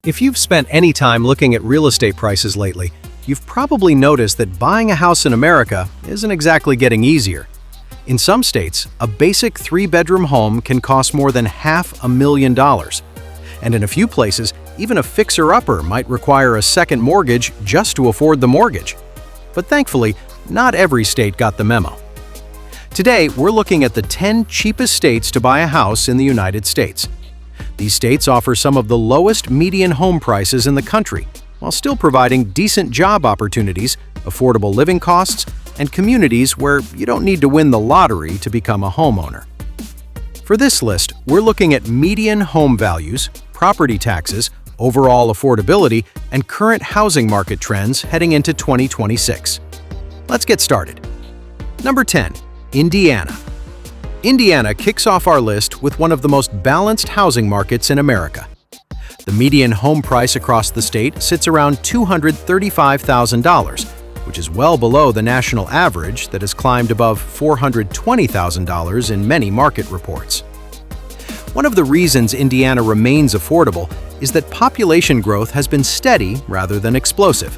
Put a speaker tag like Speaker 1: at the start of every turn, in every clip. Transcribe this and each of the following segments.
Speaker 1: If you've spent any time looking at real estate prices lately, you've probably noticed that buying a house in America isn't exactly getting easier. In some states, a basic 3-bedroom home can cost more than $500,000. And in a few places, even a fixer-upper might require a second mortgage just to afford the mortgage. But thankfully, not every state got the memo. Today, we're looking at the 10 cheapest states to buy a house in the United States. These states offer some of the lowest median home prices in the country, while still providing decent job opportunities, affordable living costs, and communities where you don't need to win the lottery to become a homeowner. For this list, we're looking at median home values, property taxes, overall affordability, and current housing market trends heading into 2026. Let's get started. Number 10. Indiana. Indiana kicks off our list with one of the most balanced housing markets in America. The median home price across the state sits around $235,000, which is well below the national average that has climbed above $420,000 in many market reports. One of the reasons Indiana remains affordable is that population growth has been steady rather than explosive.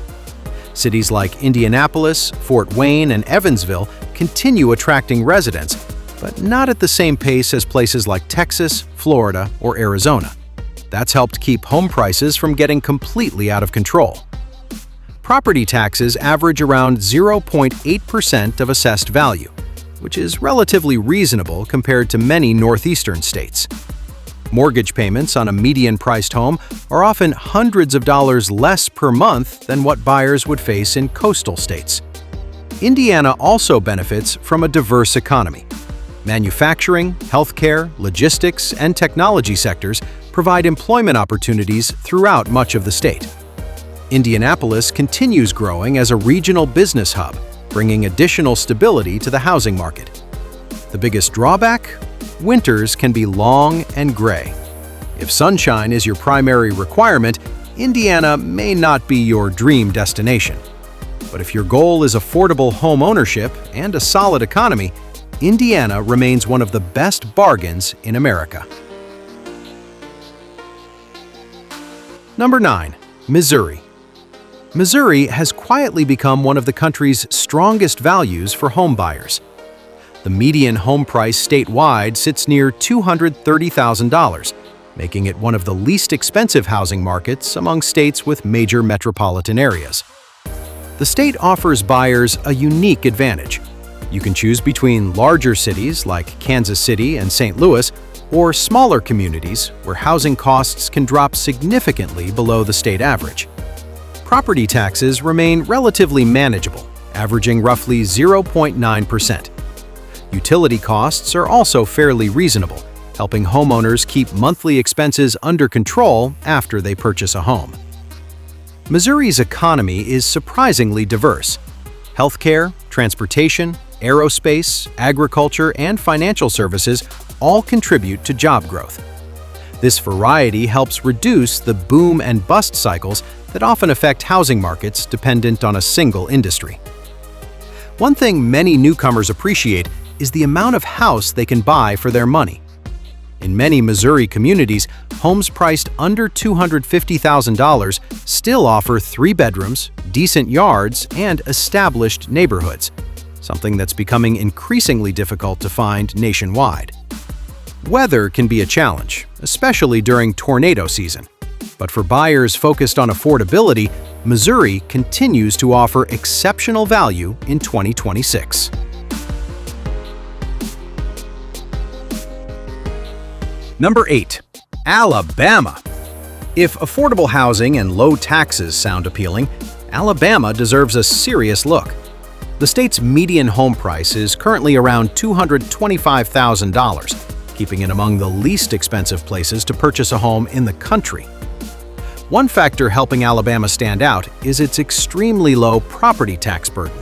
Speaker 1: Cities like Indianapolis, Fort Wayne, and Evansville continue attracting residents, but not at the same pace as places like Texas, Florida, or Arizona. That's helped keep home prices from getting completely out of control. Property taxes average around 0.8% of assessed value, which is relatively reasonable compared to many northeastern states. Mortgage payments on a median-priced home are often hundreds of dollars less per month than what buyers would face in coastal states. Indiana also benefits from a diverse economy. Manufacturing, healthcare, logistics, and technology sectors provide employment opportunities throughout much of the state. Indianapolis continues growing as a regional business hub, bringing additional stability to the housing market. The biggest drawback? Winters can be long and gray. If sunshine is your primary requirement, Indiana may not be your dream destination. But if your goal is affordable home ownership and a solid economy, Indiana remains one of the best bargains in America. Number 9. Missouri. Missouri has quietly become one of the country's strongest values for home buyers. The median home price statewide sits near $230,000, making it one of the least expensive housing markets among states with major metropolitan areas. The state offers buyers a unique advantage. You can choose between larger cities like Kansas City and St. Louis, or smaller communities where housing costs can drop significantly below the state average. Property taxes remain relatively manageable, averaging roughly 0.9%. Utility costs are also fairly reasonable, helping homeowners keep monthly expenses under control after they purchase a home. Missouri's economy is surprisingly diverse. Healthcare, transportation, aerospace, agriculture, and financial services all contribute to job growth. This variety helps reduce the boom and bust cycles that often affect housing markets dependent on a single industry. One thing many newcomers appreciate is the amount of house they can buy for their money. In many Missouri communities, homes priced under $250,000 still offer 3 bedrooms, decent yards, and established neighborhoods, something that's becoming increasingly difficult to find nationwide. Weather can be a challenge, especially during tornado season. But for buyers focused on affordability, Missouri continues to offer exceptional value in 2026. Number 8. Alabama. If affordable housing and low taxes sound appealing, Alabama deserves a serious look. The state's median home price is currently around $225,000, keeping it among the least expensive places to purchase a home in the country. One factor helping Alabama stand out is its extremely low property tax burden.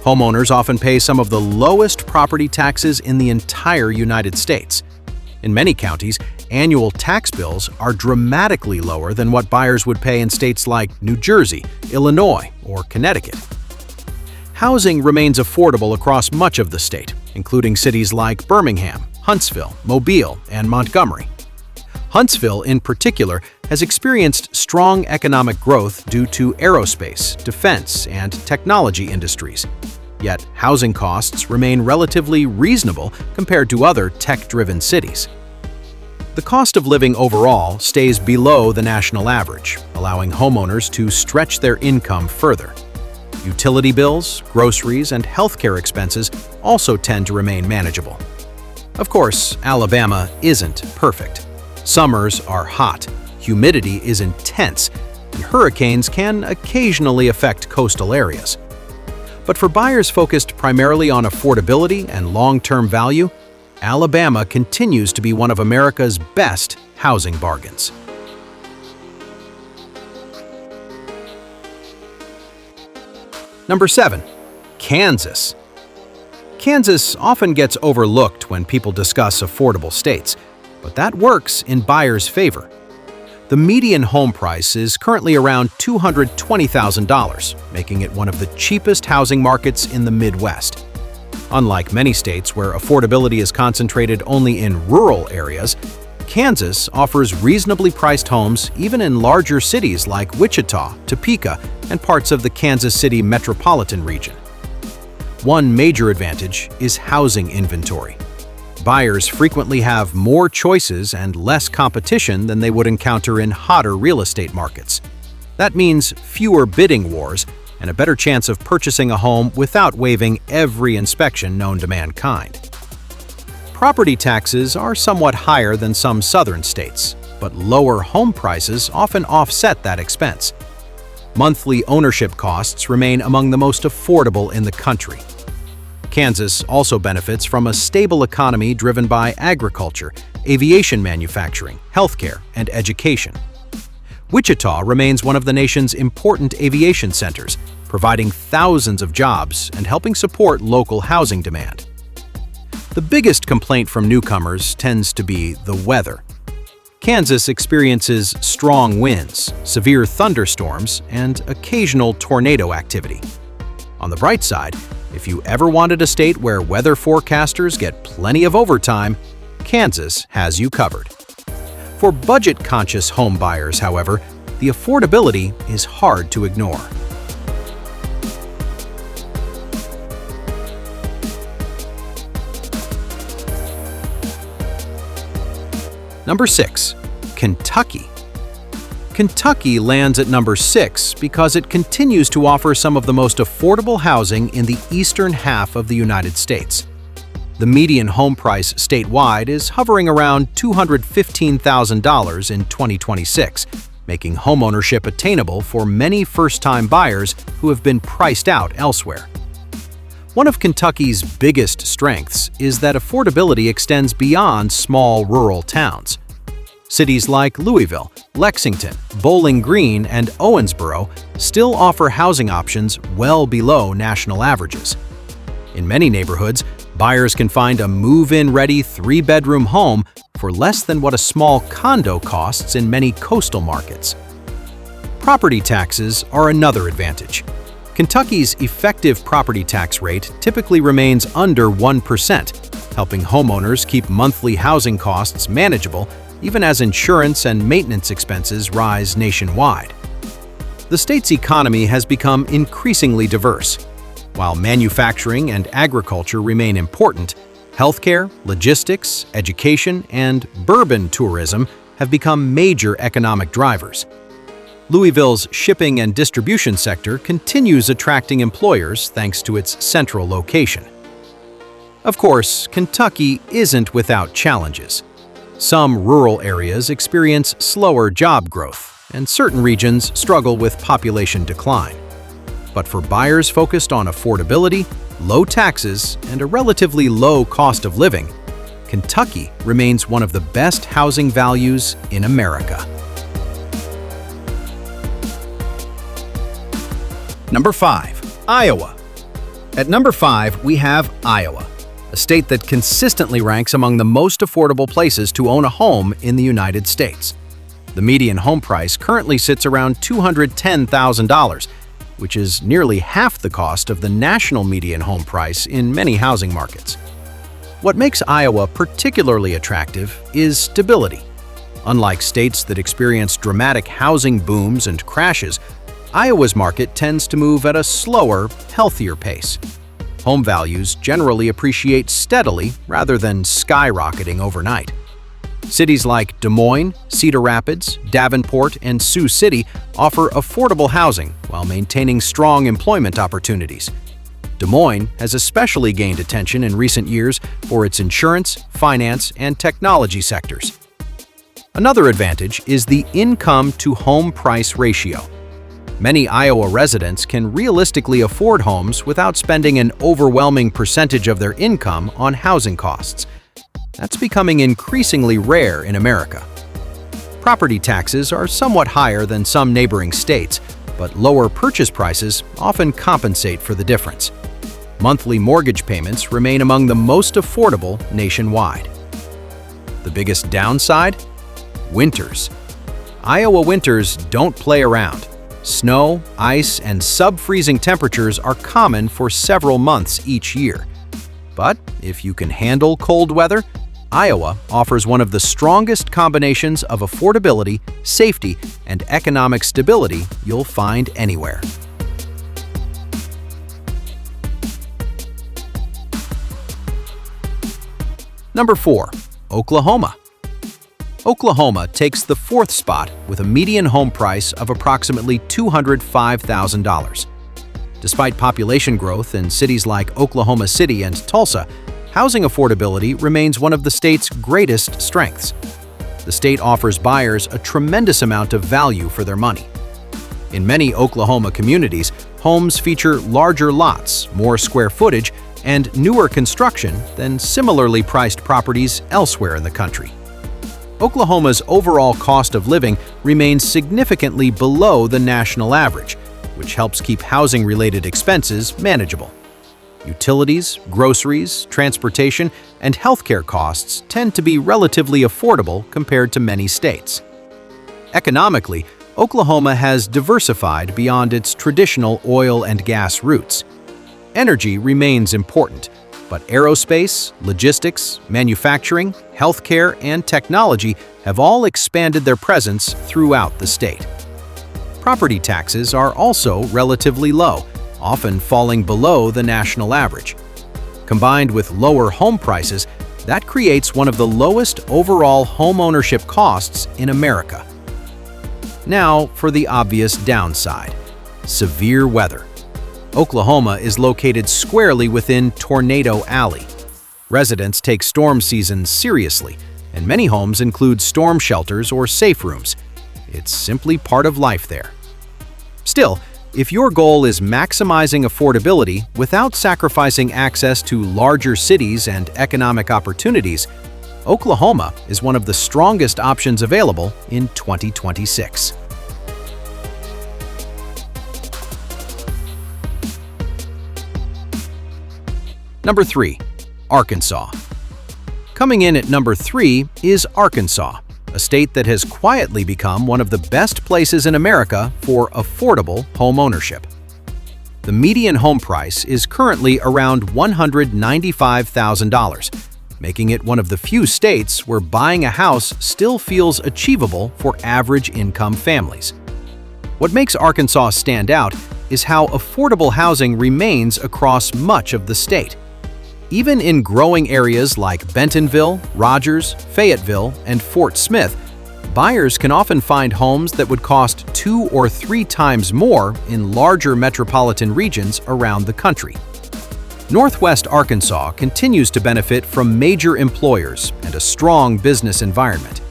Speaker 1: Homeowners often pay some of the lowest property taxes in the entire United States. In many counties, annual tax bills are dramatically lower than what buyers would pay in states like New Jersey, Illinois, or Connecticut. Housing remains affordable across much of the state, including cities like Birmingham, Huntsville, Mobile, and Montgomery. Huntsville, in particular, has experienced strong economic growth due to aerospace, defense, and technology industries. Yet, housing costs remain relatively reasonable compared to other tech-driven cities. The cost of living overall stays below the national average, allowing homeowners to stretch their income further. Utility bills, groceries, and healthcare expenses also tend to remain manageable. Of course, Alabama isn't perfect. Summers are hot, humidity is intense, and hurricanes can occasionally affect coastal areas. But for buyers focused primarily on affordability and long-term value, Alabama continues to be one of America's best housing bargains. Number 7. Kansas. Kansas often gets overlooked when people discuss affordable states, but that works in buyers' favor. The median home price is currently around $220,000, making it one of the cheapest housing markets in the Midwest. Unlike many states where affordability is concentrated only in rural areas, Kansas offers reasonably priced homes even in larger cities like Wichita, Topeka, and parts of the Kansas City metropolitan region. One major advantage is housing inventory. Buyers frequently have more choices and less competition than they would encounter in hotter real estate markets. That means fewer bidding wars and a better chance of purchasing a home without waiving every inspection known to mankind. Property taxes are somewhat higher than some southern states, but lower home prices often offset that expense. Monthly ownership costs remain among the most affordable in the country. Kansas also benefits from a stable economy driven by agriculture, aviation manufacturing, healthcare, and education. Wichita remains one of the nation's important aviation centers, providing thousands of jobs and helping support local housing demand. The biggest complaint from newcomers tends to be the weather. Kansas experiences strong winds, severe thunderstorms, and occasional tornado activity. On the bright side, if you ever wanted a state where weather forecasters get plenty of overtime, Kansas has you covered. For budget-conscious home buyers, however, the affordability is hard to ignore. Number 6. Kentucky. Kentucky lands at number 6 because it continues to offer some of the most affordable housing in the eastern half of the United States. The median home price statewide is hovering around $215,000 in 2026, making homeownership attainable for many first-time buyers who have been priced out elsewhere. One of Kentucky's biggest strengths is that affordability extends beyond small rural towns. Cities like Louisville, Lexington, Bowling Green, and Owensboro still offer housing options well below national averages. In many neighborhoods, buyers can find a move-in-ready 3-bedroom home for less than what a small condo costs in many coastal markets. Property taxes are another advantage. Kentucky's effective property tax rate typically remains under 1%, helping homeowners keep monthly housing costs manageable even as insurance and maintenance expenses rise nationwide. The state's economy has become increasingly diverse. While manufacturing and agriculture remain important, healthcare, logistics, education, and bourbon tourism have become major economic drivers. Louisville's shipping and distribution sector continues attracting employers thanks to its central location. Of course, Kentucky isn't without challenges. Some rural areas experience slower job growth, and certain regions struggle with population decline. But for buyers focused on affordability, low taxes, and a relatively low cost of living, Kentucky remains one of the best housing values in America. Number 5. Iowa. At number 5, we have Iowa, a state that consistently ranks among the most affordable places to own a home in the United States. The median home price currently sits around $210,000, which is nearly half the cost of the national median home price in many housing markets. What makes Iowa particularly attractive is stability. Unlike states that experience dramatic housing booms and crashes, Iowa's market tends to move at a slower, healthier pace. Home values generally appreciate steadily rather than skyrocketing overnight. Cities like Des Moines, Cedar Rapids, Davenport, and Sioux City offer affordable housing while maintaining strong employment opportunities. Des Moines has especially gained attention in recent years for its insurance, finance, and technology sectors. Another advantage is the income-to-home price ratio. Many Iowa residents can realistically afford homes without spending an overwhelming percentage of their income on housing costs. That's becoming increasingly rare in America. Property taxes are somewhat higher than some neighboring states, but lower purchase prices often compensate for the difference. Monthly mortgage payments remain among the most affordable nationwide. The biggest downside? Winters. Iowa winters don't play around. Snow, ice, and sub-freezing temperatures are common for several months each year. But if you can handle cold weather, Iowa offers one of the strongest combinations of affordability, safety, and economic stability you'll find anywhere. Number 4. Oklahoma. Oklahoma takes the 4th spot with a median home price of approximately $205,000. Despite population growth in cities like Oklahoma City and Tulsa, housing affordability remains one of the state's greatest strengths. The state offers buyers a tremendous amount of value for their money. In many Oklahoma communities, homes feature larger lots, more square footage, and newer construction than similarly priced properties elsewhere in the country. Oklahoma's overall cost of living remains significantly below the national average, which helps keep housing-related expenses manageable. Utilities, groceries, transportation, and healthcare costs tend to be relatively affordable compared to many states. Economically, Oklahoma has diversified beyond its traditional oil and gas roots. Energy remains important, but aerospace, logistics, manufacturing, healthcare, and technology have all expanded their presence throughout the state. Property taxes are also relatively low, often falling below the national average. Combined with lower home prices, that creates one of the lowest overall home ownership costs in America. Now for the obvious downside: severe weather. Oklahoma is located squarely within Tornado Alley. Residents take storm seasons seriously, and many homes include storm shelters or safe rooms. It's simply part of life there. Still, if your goal is maximizing affordability without sacrificing access to larger cities and economic opportunities, Oklahoma is one of the strongest options available in 2026. Number 3. Arkansas. Coming in at number 3 is Arkansas, a state that has quietly become one of the best places in America for affordable home ownership. The median home price is currently around $195,000, making it one of the few states where buying a house still feels achievable for average income families. What makes Arkansas stand out is how affordable housing remains across much of the state. Even in growing areas like Bentonville, Rogers, Fayetteville, and Fort Smith, buyers can often find homes that would cost 2 or 3 times more in larger metropolitan regions around the country. Northwest Arkansas continues to benefit from major employers and a strong business environment.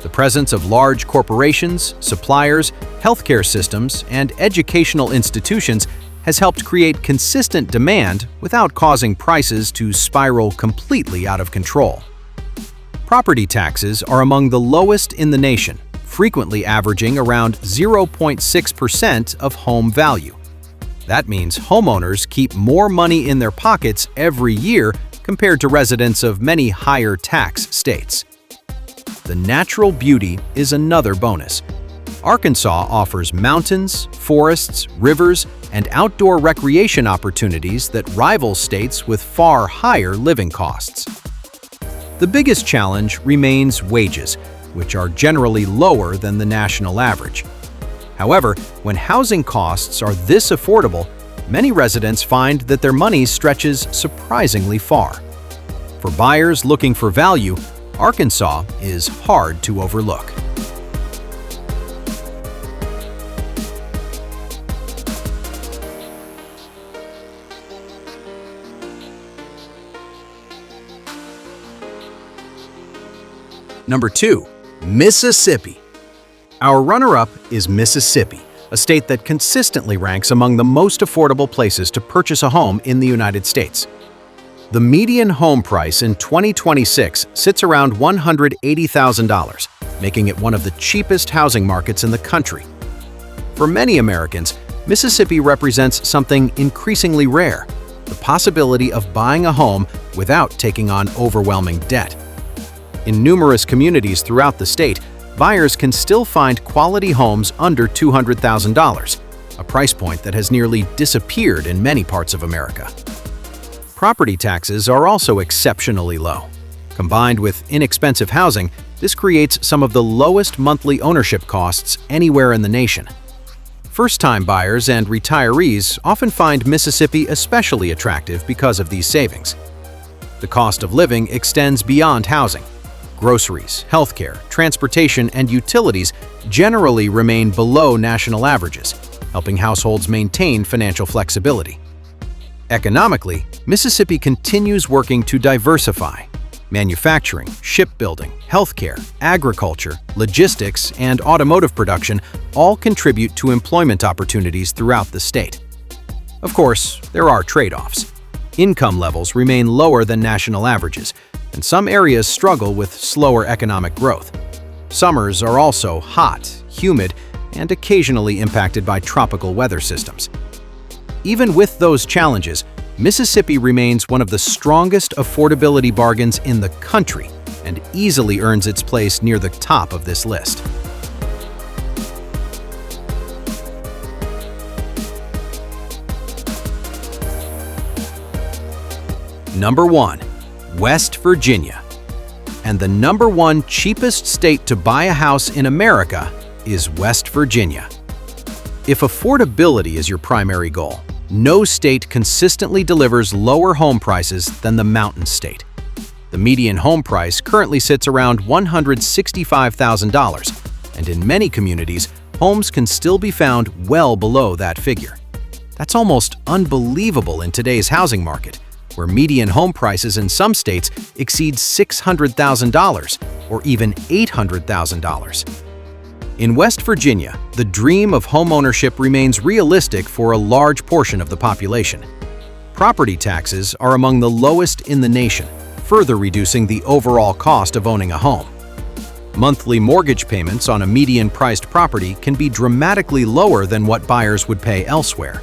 Speaker 1: The presence of large corporations, suppliers, healthcare systems, and educational institutions has helped create consistent demand without causing prices to spiral completely out of control. Property taxes are among the lowest in the nation, frequently averaging around 0.6% of home value. That means homeowners keep more money in their pockets every year compared to residents of many higher tax states. The natural beauty is another bonus. Arkansas offers mountains, forests, rivers, and outdoor recreation opportunities that rival states with far higher living costs. The biggest challenge remains wages, which are generally lower than the national average. However, when housing costs are this affordable, many residents find that their money stretches surprisingly far. For buyers looking for value, Arkansas is hard to overlook. Number 2. Mississippi. Our runner-up is Mississippi, a state that consistently ranks among the most affordable places to purchase a home in the United States. The median home price in 2026 sits around $180,000, making it one of the cheapest housing markets in the country. For many Americans, Mississippi represents something increasingly rare: the possibility of buying a home without taking on overwhelming debt. In numerous communities throughout the state, buyers can still find quality homes under $200,000, a price point that has nearly disappeared in many parts of America. Property taxes are also exceptionally low. Combined with inexpensive housing, this creates some of the lowest monthly ownership costs anywhere in the nation. First-time buyers and retirees often find Mississippi especially attractive because of these savings. The cost of living extends beyond housing. Groceries, healthcare, transportation, and utilities generally remain below national averages, helping households maintain financial flexibility. Economically, Mississippi continues working to diversify. Manufacturing, shipbuilding, healthcare, agriculture, logistics, and automotive production all contribute to employment opportunities throughout the state. Of course, there are trade-offs. Income levels remain lower than national averages, and some areas struggle with slower economic growth. Summers are also hot, humid, and occasionally impacted by tropical weather systems. Even with those challenges, Mississippi remains one of the strongest affordability bargains in the country and easily earns its place near the top of this list. Number 1. West Virginia. And the number 1 cheapest state to buy a house in America is West Virginia. If affordability is your primary goal, no state consistently delivers lower home prices than the Mountain State. The median home price currently sits around $165,000, and in many communities, homes can still be found well below that figure. That's almost unbelievable in today's housing market, where median home prices in some states exceed $600,000 or even $800,000. In West Virginia, the dream of homeownership remains realistic for a large portion of the population. Property taxes are among the lowest in the nation, further reducing the overall cost of owning a home. Monthly mortgage payments on a median-priced property can be dramatically lower than what buyers would pay elsewhere.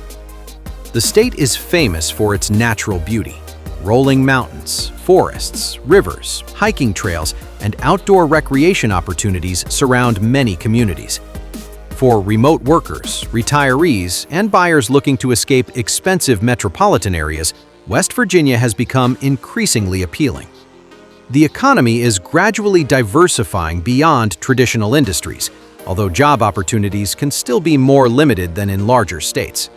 Speaker 1: The state is famous for its natural beauty. Rolling mountains, forests, rivers, hiking trails, and outdoor recreation opportunities surround many communities. For remote workers, retirees, and buyers looking to escape expensive metropolitan areas, West Virginia has become increasingly appealing. The economy is gradually diversifying beyond traditional industries, although job opportunities can still be more limited than in larger states.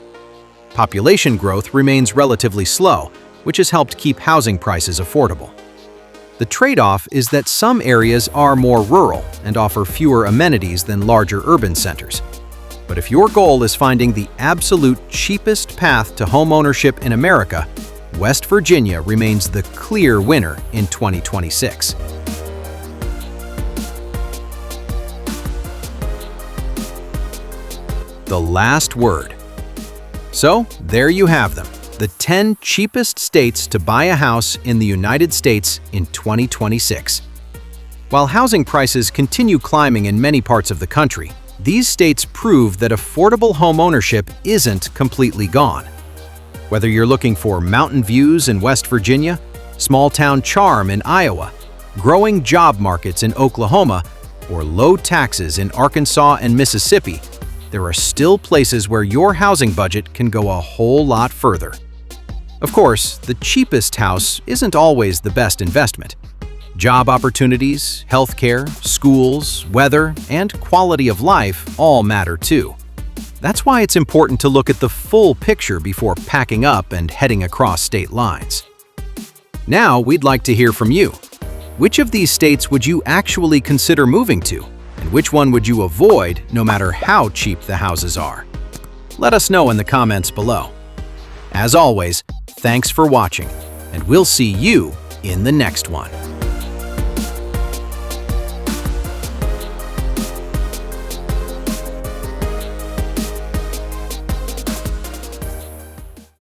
Speaker 1: Population growth remains relatively slow, which has helped keep housing prices affordable. The trade-off is that some areas are more rural and offer fewer amenities than larger urban centers. But if your goal is finding the absolute cheapest path to homeownership in America, West Virginia remains the clear winner in 2026. The last word. So, there you have them. The 10 cheapest states to buy a house in the United States in 2026. While housing prices continue climbing in many parts of the country, these states prove that affordable home ownership isn't completely gone. Whether you're looking for mountain views in West Virginia, small-town charm in Iowa, growing job markets in Oklahoma, or low taxes in Arkansas and Mississippi, there are still places where your housing budget can go a whole lot further. Of course, the cheapest house isn't always the best investment. Job opportunities, healthcare, schools, weather, and quality of life all matter too. That's why it's important to look at the full picture before packing up and heading across state lines. Now, we'd like to hear from you. Which of these states would you actually consider moving to? And which one would you avoid no matter how cheap the houses are? Let us know in the comments below. As always, thanks for watching, and we'll see you in the next one.